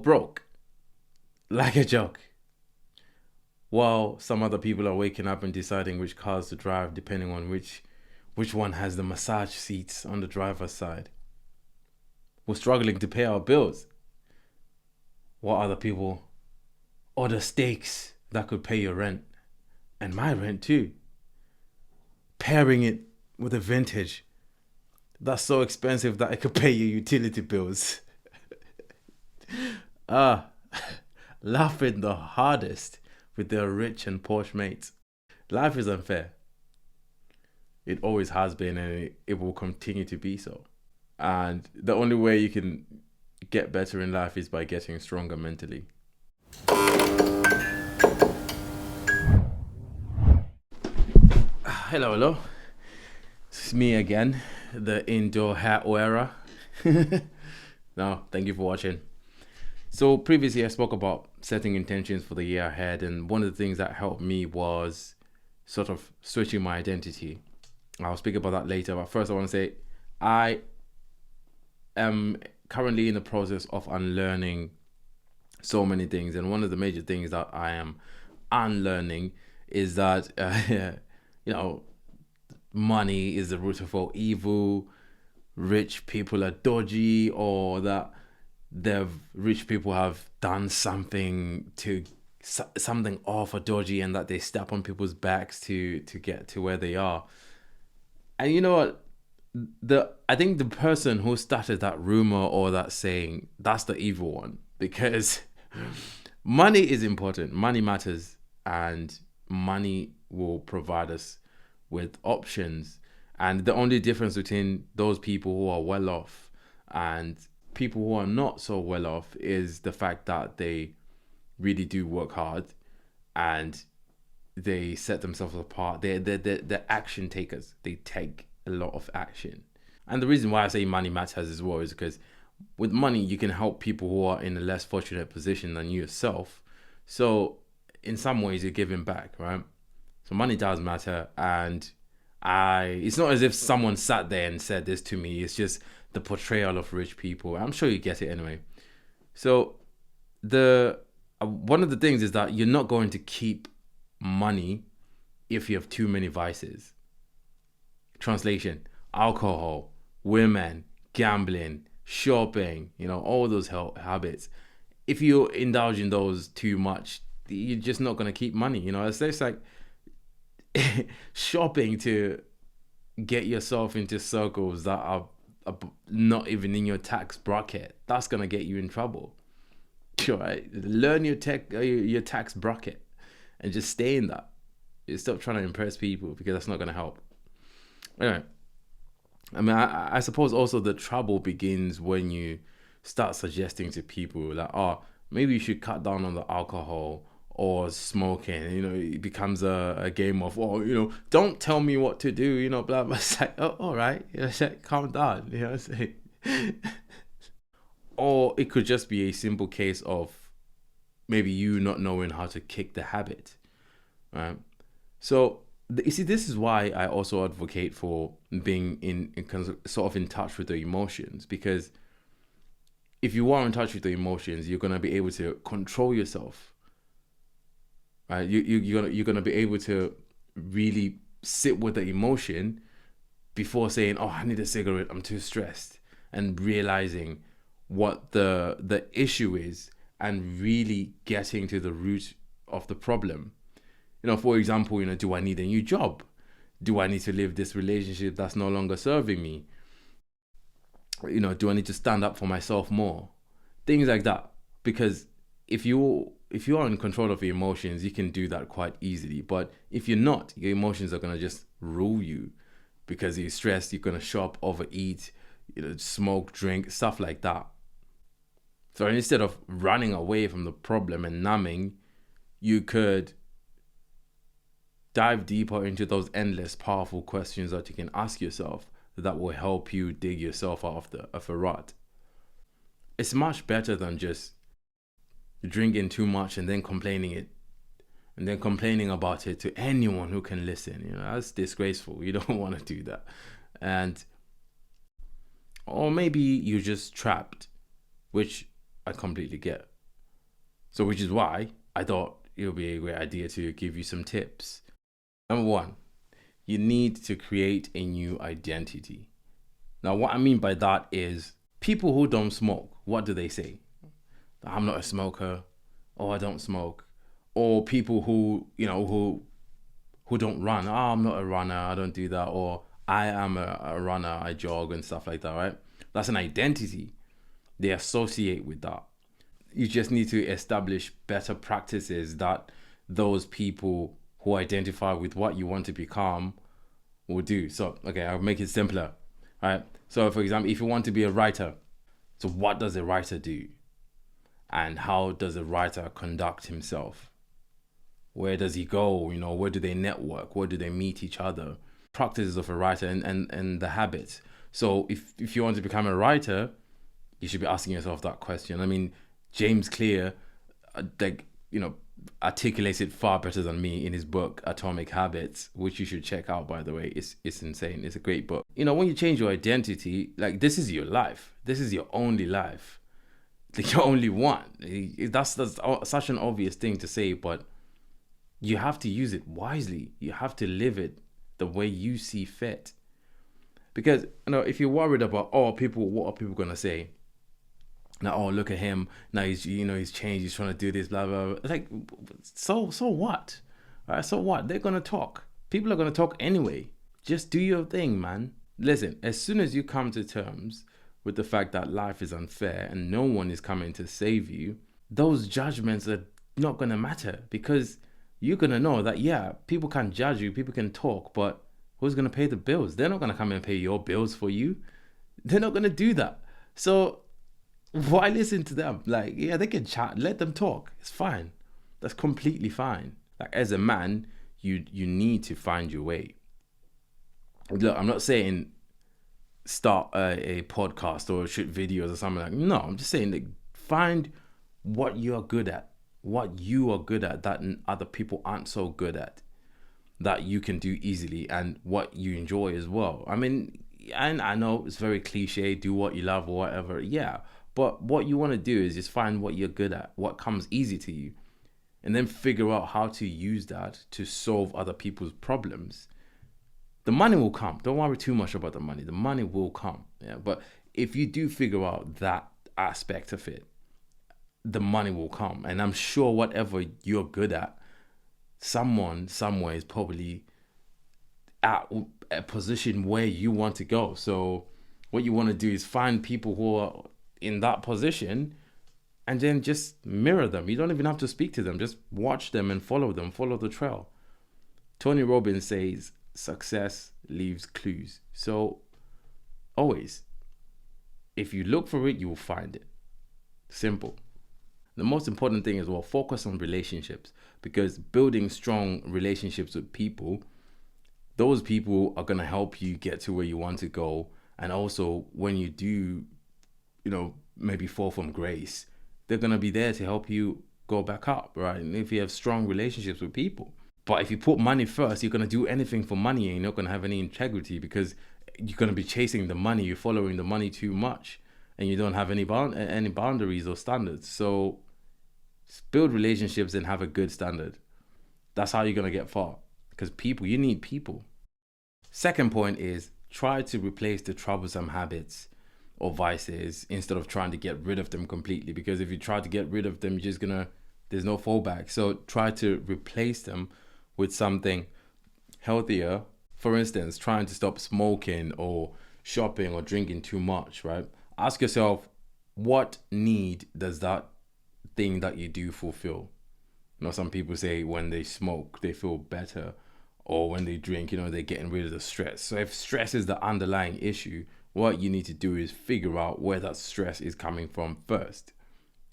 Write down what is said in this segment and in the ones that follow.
broke like a joke, while some other people are waking up and deciding which cars to drive depending on which one has the massage seats on the driver's side. We're struggling to pay our bills, while other people order steaks that could pay your rent and my rent too. Pairing it with a vintage that's so expensive that it could pay your utility bills. Ah, laughing the hardest with their rich and posh mates. Life is unfair. It always has been, and it will continue to be so. And the only way you can get better in life is by getting stronger mentally. Hello, hello. It's me again, the indoor hat wearer. No, thank you for watching. So previously I spoke about setting intentions for the year ahead, and one of the things that helped me was sort of switching my identity. I'll speak about that later, but first I want to say I am currently in the process of unlearning so many things, and one of the major things that I am unlearning is that you know, money is the root of all evil, rich people are dodgy, or that the rich people have done something off or dodgy, and that they step on people's backs to get to where they are. And you know what? I think the person who started that rumor or that saying, that's the evil one, because money is important. Money matters, and money will provide us with options. And the only difference between those people who are well off and people who are not so well off is the fact that they really do work hard and they set themselves apart. They're action takers. They take a lot of action. And the reason why I say money matters as well is because with money, you can help people who are in a less fortunate position than you yourself. So in some ways, you're giving back, right? So money does matter. And it's not as if someone sat there and said this to me. It's just the portrayal of rich people. I'm sure you get it anyway. So one of the things is that you're not going to keep money if you have too many vices. Translation: alcohol, women, gambling, shopping, all those habits. If you indulge in those too much, you're just not going to keep money. It's like shopping to get yourself into circles that are not even in your tax bracket. That's going to get you in trouble. Right? Learn your tax bracket and just stay in that. You stop trying to impress people, because that's not going to help. Anyway, I mean, I suppose also the trouble begins when you start suggesting to people that, maybe you should cut down on the alcohol or smoking. It becomes a game of, don't tell me what to do, blah, blah. It's like, oh, all right, calm down, Or it could just be a simple case of maybe you not knowing how to kick the habit, right? So you see, this is why I also advocate for being in sort of in touch with the emotions, because if you are in touch with the emotions, you're gonna be able to control yourself, right? You're gonna be able to really sit with the emotion before saying, "Oh, I need a cigarette. I'm too stressed," and realizing what the issue is and really getting to the root of the problem. For example, do I need a new job? Do I need to leave this relationship that's no longer serving me? Do I need to stand up for myself more? Things like that. Because if you are in control of your emotions, you can do that quite easily. But if you're not, your emotions are gonna just rule you, because you're stressed. You're gonna shop, overeat, smoke, drink, stuff like that. So instead of running away from the problem and numbing, you could dive deeper into those endless powerful questions that you can ask yourself that will help you dig yourself out of a rut. It's much better than just drinking too much and then complaining about it to anyone who can listen. That's disgraceful. You don't want to do that. Or maybe you're just trapped, which I completely get. So, which is why I thought it would be a great idea to give you some tips. Number one, you need to create a new identity. Now, what I mean by that is people who don't smoke, what do they say? I'm not a smoker, or I don't smoke. Or people who, who don't run. Oh, I'm not a runner, I don't do that. Or I am a runner, I jog and stuff like that, right? That's an identity. They associate with that. You just need to establish better practices that those people who identify with what you want to become will do. So, okay, I'll make it simpler, right? So, for example, if you want to be a writer, so what does a writer do? And how does a writer conduct himself? Where does he go? Where do they network? Where do they meet each other? Practices of a writer and the habits. So if you want to become a writer, you should be asking yourself that question. I mean, James Clear, articulates it far better than me in his book Atomic Habits, which you should check out, by the way. It's insane. It's a great book. When you change your identity, like, this is your life. This is your only life. Like, your only one. That's such an obvious thing to say, but you have to use it wisely. You have to live it the way you see fit. Because if you're worried about what are people gonna say? Now, oh, look at him. Now he's changed. He's trying to do this, blah, blah, blah. Like, so what? All right, so what? They're going to talk. People are going to talk anyway. Just do your thing, man. Listen, as soon as you come to terms with the fact that life is unfair and no one is coming to save you, those judgments are not going to matter, because you're going to know that, yeah, people can judge you, people can talk, but who's going to pay the bills? They're not going to come and pay your bills for you. They're not going to do that. So why listen to them? Like, yeah, they can chat. Let them talk. It's fine. That's completely fine. Like, as a man, you need to find your way. Look, I'm not saying start a podcast or shoot videos or something like. No, I'm just saying, like, find what you're good at, what you are good at that other people aren't so good at, that you can do easily, and what you enjoy as well. I mean, and I know it's very cliche, do what you love or whatever. Yeah. But what you want to do is just find what you're good at, what comes easy to you, and then figure out how to use that to solve other people's problems. The money will come. Don't worry too much about the money. The money will come. Yeah. But if you do figure out that aspect of it, the money will come. And I'm sure whatever you're good at, someone somewhere is probably at a position where you want to go. So what you want to do is find people who are in that position and then just mirror them. You don't even have to speak to them. Just watch them and follow them. Follow the trail. Tony Robbins says success leaves clues. So always, if you look for it, you will find it. Simple. The most important thing is, well, focus on relationships, because building strong relationships with people, those people are going to help you get to where you want to go. And also, when you do, maybe fall from grace, they're going to be there to help you go back up, right? And if you have strong relationships with people. But if you put money first, you're going to do anything for money and you're not going to have any integrity, because you're going to be chasing the money. You're following the money too much and you don't have any boundaries or standards. So build relationships and have a good standard. That's how you're going to get far, because you need people. Second point is, try to replace the troublesome habits or vices instead of trying to get rid of them completely. Because if you try to get rid of them, there's no fallback. So try to replace them with something healthier. For instance, trying to stop smoking or shopping or drinking too much, right? Ask yourself, what need does that thing that you do fulfill? Some people say when they smoke, they feel better, or when they drink, they're getting rid of the stress. So if stress is the underlying issue, what you need to do is figure out where that stress is coming from first,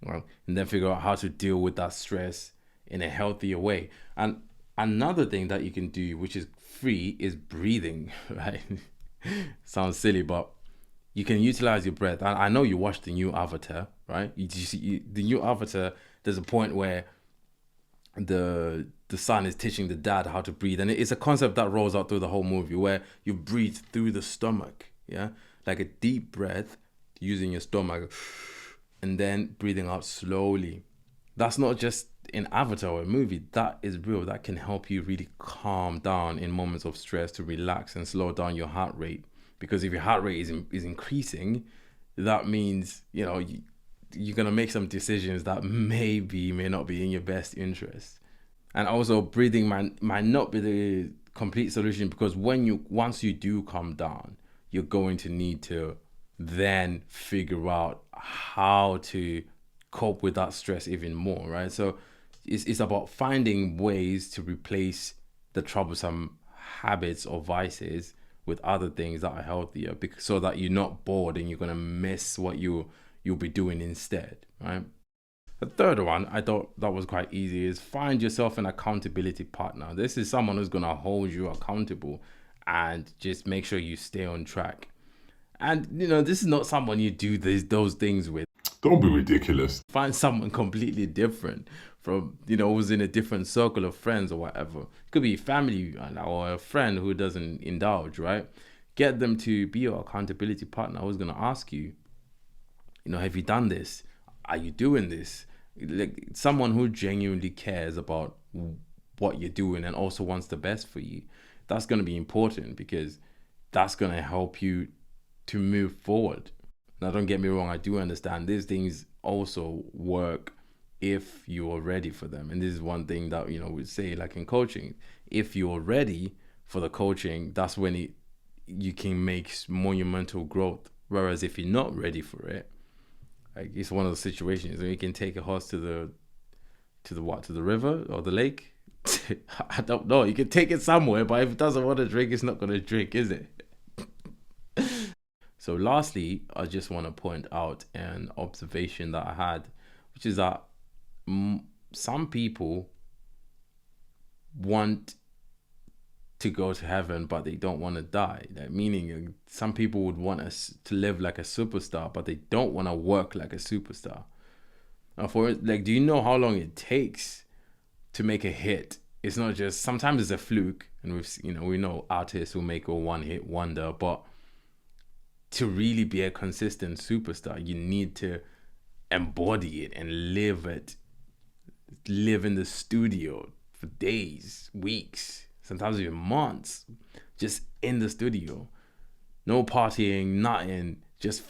right? And then figure out how to deal with that stress in a healthier way. And another thing that you can do, which is free, is breathing, right? Sounds silly, but you can utilize your breath. I know you watched the new Avatar, right? The new Avatar, there's a point where the son is teaching the dad how to breathe. And it's a concept that rolls out through the whole movie, where you breathe through the stomach, yeah? Like a deep breath using your stomach, and then breathing out slowly. That's not just an avatar or a movie. That is real. That can help you really calm down in moments of stress, to relax and slow down your heart rate. Because if your heart rate is increasing, that means, you're going to make some decisions that may not be in your best interest. And also, breathing might not be the complete solution, because once you do calm down, you're going to need to then figure out how to cope with that stress even more, right? So it's about finding ways to replace the troublesome habits or vices with other things that are healthier, so that you're not bored and you're going to miss what you'll be doing instead, right? The third one, I thought that was quite easy, is find yourself an accountability partner. This is someone who's going to hold you accountable and just make sure you stay on track. And, this is not someone you do those things with. Don't be ridiculous. Find someone completely different from, who's in a different circle of friends or whatever. It could be family or a friend who doesn't indulge, right? Get them to be your accountability partner who's going to ask you, have you done this? Are you doing this? Like someone who genuinely cares about what you're doing and also wants the best for you. That's going to be important, because that's going to help you to move forward. Now, don't get me wrong, I do understand these things also work if you're ready for them. And this is one thing that, we say, like in coaching, if you're ready for the coaching, that's when you can make monumental growth. Whereas if you're not ready for it, like it's one of those situations where you can take a horse to the river or the lake. I don't know. You can take it somewhere, but if it doesn't want to drink, it's not going to drink, is it? So lastly, I just want to point out an observation that I had, which is that some people want to go to heaven, but they don't want to die. Like, meaning some people would want us to live like a superstar, but they don't want to work like a superstar. Now, do you know how long it takes to make a hit? It's not just, sometimes it's a fluke, and we know artists who make a one-hit wonder, but to really be a consistent superstar, you need to embody it and live in the studio for days, weeks, sometimes even months, just in the studio. No partying, nothing, just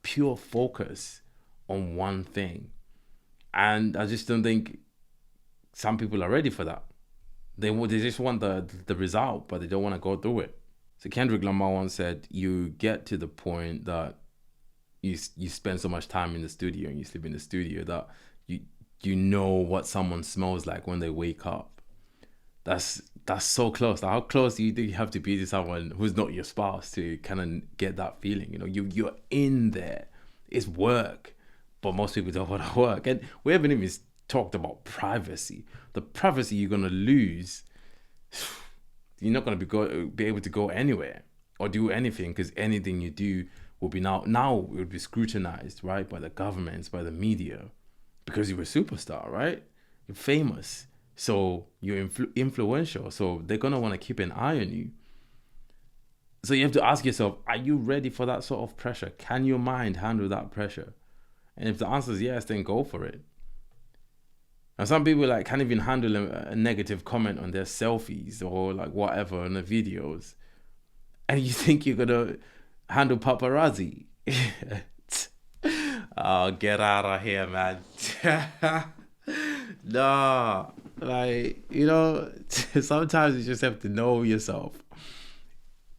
pure focus on one thing. And I just don't think some people are ready for that. They just want the result, but they don't want to go through it. So Kendrick Lamar once said, you get to the point that you spend so much time in the studio and you sleep in the studio that you know what someone smells like when they wake up. That's so close. How close do you think you have to be to someone who's not your spouse to kind of get that feeling? You're in there. It's work, but most people don't want to work. And we haven't even talked about privacy. The privacy you're gonna lose. You're not going to be able to go anywhere or do anything, because anything you do will be now it will be scrutinized, right, by the governments, by the media, because you're a superstar, right? You're famous, so you're influential, so they're going to want to keep an eye on you. So you have to ask yourself, are you ready for that sort of pressure? Can your mind handle that pressure? And if the answer is yes, then go for it. And some people can't even handle a negative comment on their selfies or whatever on the videos. And you think you're gonna handle paparazzi. Oh, get out of here, man. Nah. Sometimes you just have to know yourself.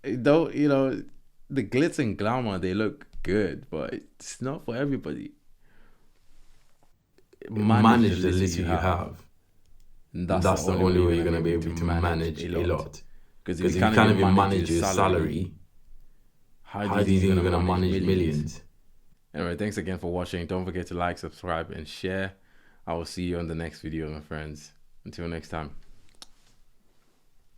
The glitz and glamour, they look good, but it's not for everybody. Manage the little you have. That's the only way you're going to be able to manage a lot. Because if you can't even manage your salary, how do you think you're going to manage millions? Anyway, thanks again for watching. Don't forget to like, subscribe, and share. I will see you on the next video, my friends. Until next time.